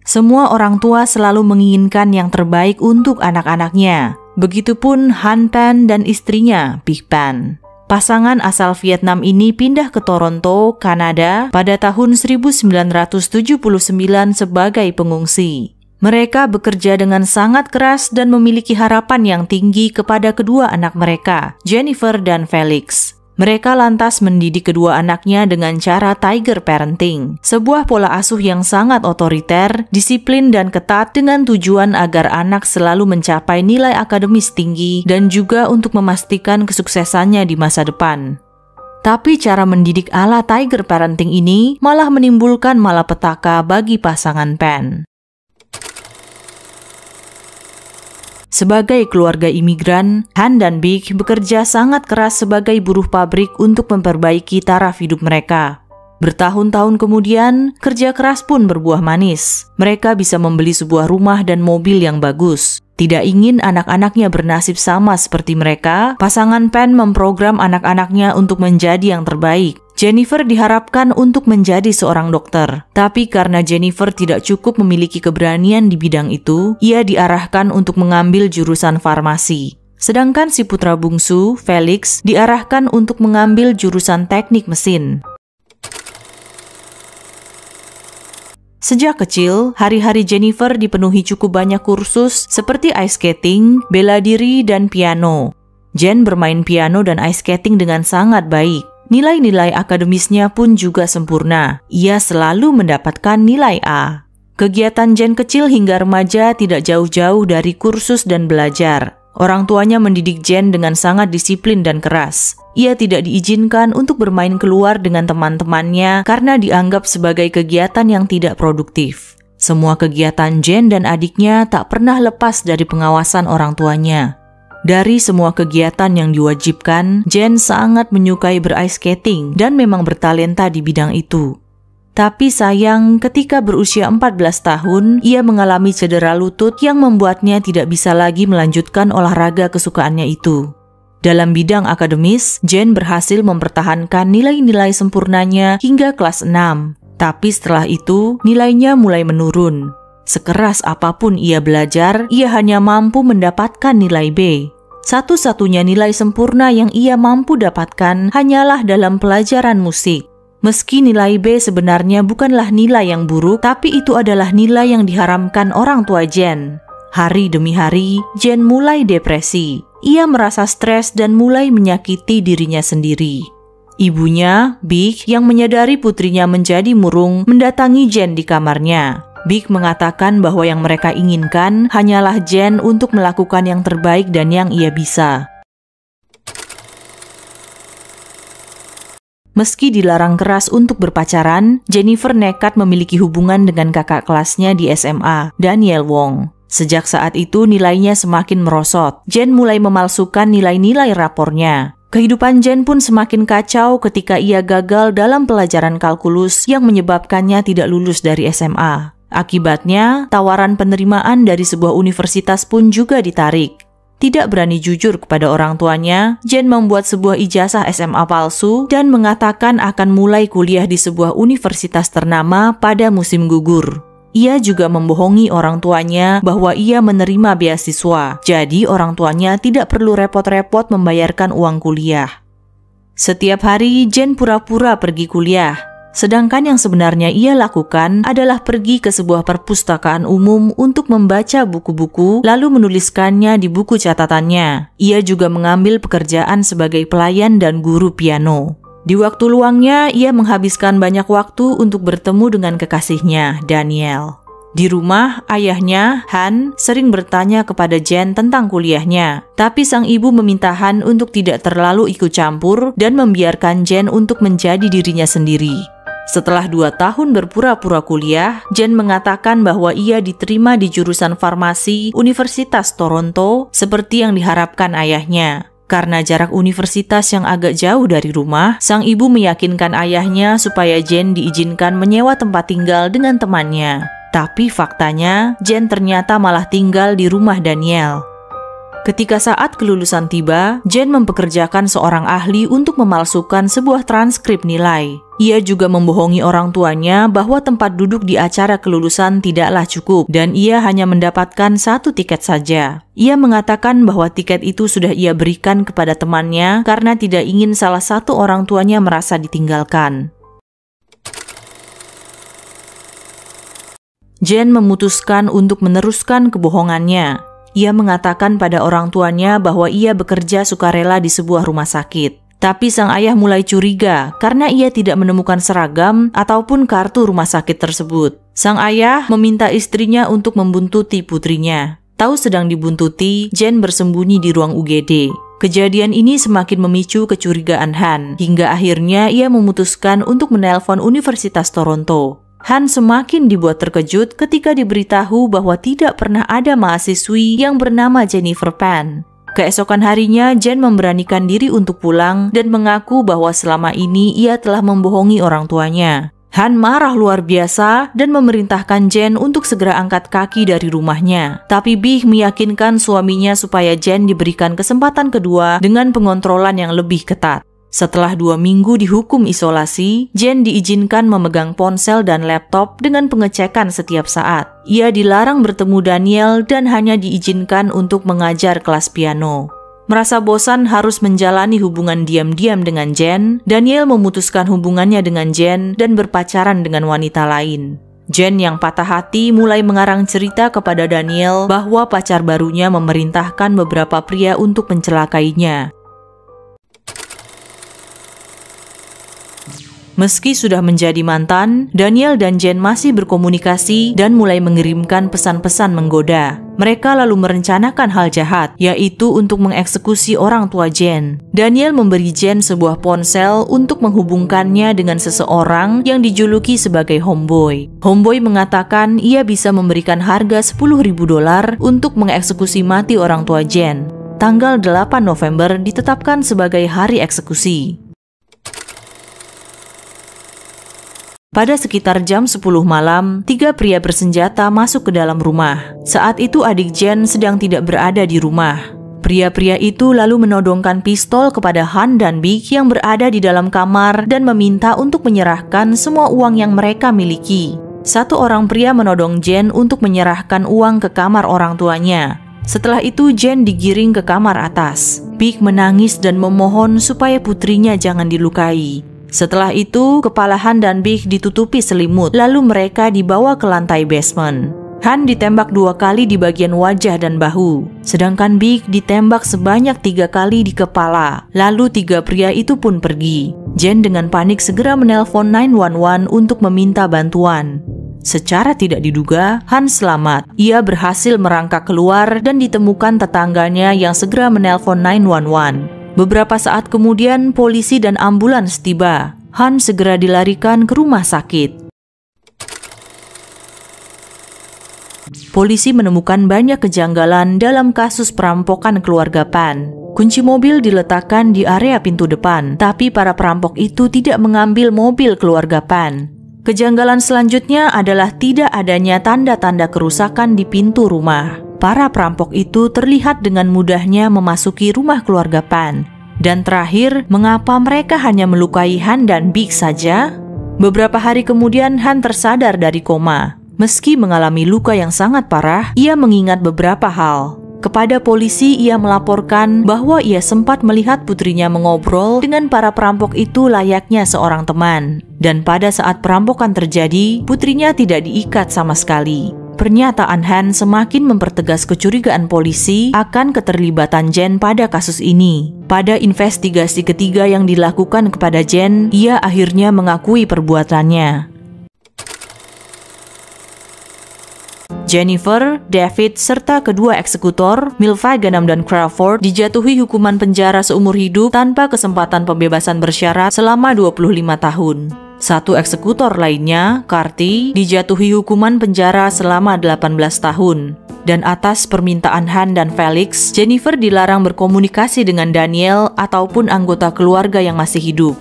Semua orang tua selalu menginginkan yang terbaik untuk anak-anaknya. Begitupun Han Pen dan istrinya, Big Pen. Pasangan asal Vietnam ini pindah ke Toronto, Kanada pada tahun 1979 sebagai pengungsi. Mereka bekerja dengan sangat keras dan memiliki harapan yang tinggi kepada kedua anak mereka, Jennifer dan Felix. Mereka lantas mendidik kedua anaknya dengan cara tiger parenting, sebuah pola asuh yang sangat otoriter, disiplin dan ketat dengan tujuan agar anak selalu mencapai nilai akademis tinggi dan juga untuk memastikan kesuksesannya di masa depan. Tapi cara mendidik ala tiger parenting ini malah menimbulkan malapetaka bagi pasangan Pen. Sebagai keluarga imigran, Han dan Big bekerja sangat keras sebagai buruh pabrik untuk memperbaiki taraf hidup mereka. Bertahun-tahun kemudian, kerja keras pun berbuah manis. Mereka bisa membeli sebuah rumah dan mobil yang bagus. Tidak ingin anak-anaknya bernasib sama seperti mereka, pasangan Pen memprogram anak-anaknya untuk menjadi yang terbaik. Jennifer diharapkan untuk menjadi seorang dokter, tapi karena Jennifer tidak cukup memiliki keberanian di bidang itu, ia diarahkan untuk mengambil jurusan farmasi. Sedangkan si putra bungsu, Felix, diarahkan untuk mengambil jurusan teknik mesin. Sejak kecil, hari-hari Jennifer dipenuhi cukup banyak kursus seperti ice skating, bela diri, dan piano. Jen bermain piano dan ice skating dengan sangat baik. Nilai-nilai akademisnya pun juga sempurna. Ia selalu mendapatkan nilai A. Kegiatan Jen kecil hingga remaja tidak jauh-jauh dari kursus dan belajar. Orang tuanya mendidik Jen dengan sangat disiplin dan keras. Ia tidak diizinkan untuk bermain keluar dengan teman-temannya karena dianggap sebagai kegiatan yang tidak produktif. Semua kegiatan Jen dan adiknya tak pernah lepas dari pengawasan orang tuanya. Dari semua kegiatan yang diwajibkan, Jen sangat menyukai berice skating dan memang bertalenta di bidang itu. Tapi sayang, ketika berusia 14 tahun, ia mengalami cedera lutut yang membuatnya tidak bisa lagi melanjutkan olahraga kesukaannya itu. Dalam bidang akademis, Jen berhasil mempertahankan nilai-nilai sempurnanya hingga kelas 6. Tapi setelah itu, nilainya mulai menurun. Sekeras apapun ia belajar, ia hanya mampu mendapatkan nilai B. Satu-satunya nilai sempurna yang ia mampu dapatkan hanyalah dalam pelajaran musik. Meski nilai B sebenarnya bukanlah nilai yang buruk, tapi itu adalah nilai yang diharamkan orang tua Jen. Hari demi hari, Jen mulai depresi. Ia merasa stres dan mulai menyakiti dirinya sendiri. Ibunya, Big, yang menyadari putrinya menjadi murung, mendatangi Jen di kamarnya. Big mengatakan bahwa yang mereka inginkan hanyalah Jen untuk melakukan yang terbaik dan yang ia bisa. Meski dilarang keras untuk berpacaran, Jennifer nekat memiliki hubungan dengan kakak kelasnya di SMA, Daniel Wong. Sejak saat itu nilainya semakin merosot. Jen mulai memalsukan nilai-nilai rapornya. Kehidupan Jen pun semakin kacau ketika ia gagal dalam pelajaran kalkulus yang menyebabkannya tidak lulus dari SMA. Akibatnya, tawaran penerimaan dari sebuah universitas pun juga ditarik. Tidak berani jujur kepada orang tuanya, Jen membuat sebuah ijazah SMA palsu dan mengatakan akan mulai kuliah di sebuah universitas ternama pada musim gugur. Ia juga membohongi orang tuanya bahwa ia menerima beasiswa, jadi orang tuanya tidak perlu repot-repot membayarkan uang kuliah. Setiap hari, Jen pura-pura pergi kuliah. Sedangkan yang sebenarnya ia lakukan adalah pergi ke sebuah perpustakaan umum untuk membaca buku-buku lalu menuliskannya di buku catatannya. Ia juga mengambil pekerjaan sebagai pelayan dan guru piano. Di waktu luangnya, ia menghabiskan banyak waktu untuk bertemu dengan kekasihnya, Daniel. Di rumah, ayahnya, Han, sering bertanya kepada Jen tentang kuliahnya. Tapi sang ibu meminta Han untuk tidak terlalu ikut campur dan membiarkan Jen untuk menjadi dirinya sendiri. Setelah 2 tahun berpura-pura kuliah, Jen mengatakan bahwa ia diterima di jurusan farmasi Universitas Toronto seperti yang diharapkan ayahnya. Karena jarak universitas yang agak jauh dari rumah, sang ibu meyakinkan ayahnya supaya Jen diizinkan menyewa tempat tinggal dengan temannya. Tapi faktanya, Jen ternyata malah tinggal di rumah Daniel. Ketika saat kelulusan tiba, Jen mempekerjakan seorang ahli untuk memalsukan sebuah transkrip nilai. Ia juga membohongi orang tuanya bahwa tempat duduk di acara kelulusan tidaklah cukup dan ia hanya mendapatkan 1 tiket saja. Ia mengatakan bahwa tiket itu sudah ia berikan kepada temannya karena tidak ingin salah satu orang tuanya merasa ditinggalkan. Jen memutuskan untuk meneruskan kebohongannya. Ia mengatakan pada orang tuanya bahwa ia bekerja sukarela di sebuah rumah sakit. Tapi sang ayah mulai curiga karena ia tidak menemukan seragam ataupun kartu rumah sakit tersebut. Sang ayah meminta istrinya untuk membuntuti putrinya. Tahu sedang dibuntuti, Jen bersembunyi di ruang UGD. Kejadian ini semakin memicu kecurigaan Han, hingga akhirnya ia memutuskan untuk menelpon Universitas Toronto. Han semakin dibuat terkejut ketika diberitahu bahwa tidak pernah ada mahasiswi yang bernama Jennifer Pan. Keesokan harinya, Jen memberanikan diri untuk pulang dan mengaku bahwa selama ini ia telah membohongi orang tuanya. Han marah luar biasa dan memerintahkan Jen untuk segera angkat kaki dari rumahnya. Tapi Big meyakinkan suaminya supaya Jen diberikan kesempatan kedua dengan pengontrolan yang lebih ketat. Setelah 2 minggu dihukum isolasi, Jen diizinkan memegang ponsel dan laptop dengan pengecekan setiap saat. Ia dilarang bertemu Daniel dan hanya diizinkan untuk mengajar kelas piano. Merasa bosan harus menjalani hubungan diam-diam dengan Jen, Daniel memutuskan hubungannya dengan Jen dan berpacaran dengan wanita lain. Jen yang patah hati mulai mengarang cerita kepada Daniel bahwa pacar barunya memerintahkan beberapa pria untuk mencelakainya. Meski sudah menjadi mantan, Daniel dan Jen masih berkomunikasi dan mulai mengirimkan pesan-pesan menggoda. Mereka lalu merencanakan hal jahat, yaitu untuk mengeksekusi orang tua Jen. Daniel memberi Jen sebuah ponsel untuk menghubungkannya dengan seseorang yang dijuluki sebagai Homeboy. Homeboy mengatakan ia bisa memberikan harga $10.000 untuk mengeksekusi mati orang tua Jen. Tanggal 8 November ditetapkan sebagai hari eksekusi. Pada sekitar jam 10 malam, 3 pria bersenjata masuk ke dalam rumah. Saat itu adik Jen sedang tidak berada di rumah. Pria-pria itu lalu menodongkan pistol kepada Han dan Big yang berada di dalam kamar dan meminta untuk menyerahkan semua uang yang mereka miliki. Satu orang pria menodong Jen untuk menyerahkan uang ke kamar orang tuanya. Setelah itu Jen digiring ke kamar atas. Big menangis dan memohon supaya putrinya jangan dilukai. Setelah itu, kepala Han dan Big ditutupi selimut, lalu mereka dibawa ke lantai basement. Han ditembak 2 kali di bagian wajah dan bahu, sedangkan Big ditembak sebanyak 3 kali di kepala. Lalu 3 pria itu pun pergi. Jen dengan panik segera menelpon 911 untuk meminta bantuan. Secara tidak diduga, Han selamat. Ia berhasil merangkak keluar dan ditemukan tetangganya yang segera menelpon 911. Beberapa saat kemudian, polisi dan ambulans tiba. Han segera dilarikan ke rumah sakit. Polisi menemukan banyak kejanggalan dalam kasus perampokan keluarga Pan. Kunci mobil diletakkan di area pintu depan, tapi para perampok itu tidak mengambil mobil keluarga Pan. Kejanggalan selanjutnya adalah tidak adanya tanda-tanda kerusakan di pintu rumah. Para perampok itu terlihat dengan mudahnya memasuki rumah keluarga Pan. Dan terakhir, mengapa mereka hanya melukai Han dan Big saja? Beberapa hari kemudian Han tersadar dari koma. Meski mengalami luka yang sangat parah, ia mengingat beberapa hal. Kepada polisi, ia melaporkan bahwa ia sempat melihat putrinya mengobrol dengan para perampok itu layaknya seorang teman. Dan pada saat perampokan terjadi, putrinya tidak diikat sama sekali. Pernyataan Han semakin mempertegas kecurigaan polisi akan keterlibatan Jen pada kasus ini. Pada investigasi ketiga yang dilakukan kepada Jen, ia akhirnya mengakui perbuatannya. Jennifer, David, serta kedua eksekutor, Milva, Ganam, dan Crawford dijatuhi hukuman penjara seumur hidup tanpa kesempatan pembebasan bersyarat selama 25 tahun. Satu eksekutor lainnya, Carty, dijatuhi hukuman penjara selama 18 tahun. Dan atas permintaan Han dan Felix, Jennifer dilarang berkomunikasi dengan Daniel ataupun anggota keluarga yang masih hidup.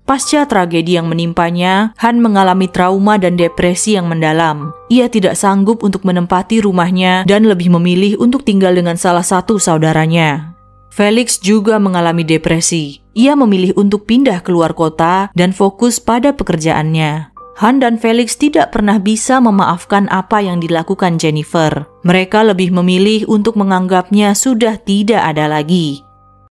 Pasca tragedi yang menimpanya, Han mengalami trauma dan depresi yang mendalam. Ia tidak sanggup untuk menempati rumahnya dan lebih memilih untuk tinggal dengan salah satu saudaranya. Felix juga mengalami depresi. Ia memilih untuk pindah keluar kota dan fokus pada pekerjaannya. Han dan Felix tidak pernah bisa memaafkan apa yang dilakukan Jennifer. Mereka lebih memilih untuk menganggapnya sudah tidak ada lagi.